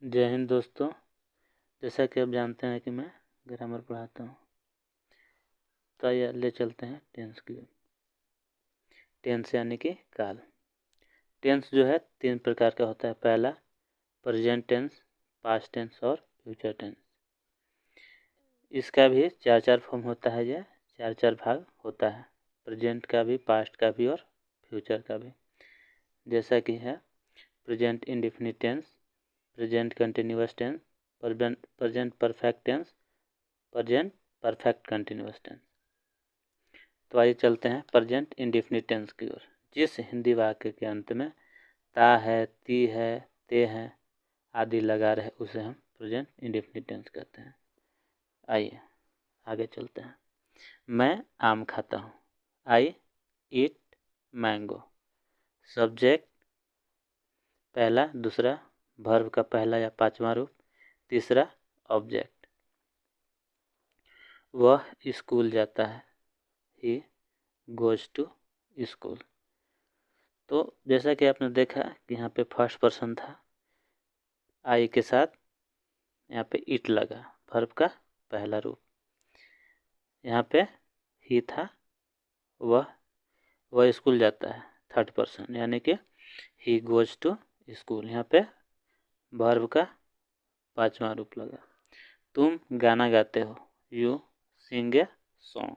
जय हिंद दोस्तों। जैसा कि आप जानते हैं कि मैं ग्रामर पढ़ाता हूँ, तो आइए ले चलते हैं टेंस की ओर। टेंस यानी कि काल। टेंस जो है 3 प्रकार का होता है। पहला प्रेजेंट टेंस, पास्ट टेंस और फ्यूचर टेंस। इसका भी 4 फॉर्म होता है या 4 भाग होता है। प्रेजेंट का भी, पास्ट का भी और फ्यूचर का भी। जैसा कि है present indefinite tense, present continuous tense, present perfect tense, present perfect continuous tense. तो आइए चलते हैं प्रेजेंट इंडेफिनिट टेंस की ओर। जिस हिंदी वाक्य के अंत में ता है, ती है, ते है आदि लगा रहे उसे हम प्रेजेंट इंडेफिनिट टेंस कहते हैं। आइए आगे चलते हैं। मैं आम खाता हूँ। आई ईट मैंगो। सब्जेक्ट पहला, दूसरा वर्ब का पहला या 5वां रूप, तीसरा ऑब्जेक्ट। वह स्कूल जाता है। He goes to school. तो जैसा कि आपने देखा कि यहाँ पे फर्स्ट पर्सन था, आई के साथ यहाँ पे इट लगा, वर्ब का पहला रूप। यहाँ पे ही था, वह स्कूल जाता है, थर्ड पर्सन यानी कि ही गोज टू स्कूल। यहाँ पे वर्ब का 5वां रूप लगा। तुम गाना गाते हो। You sing a song.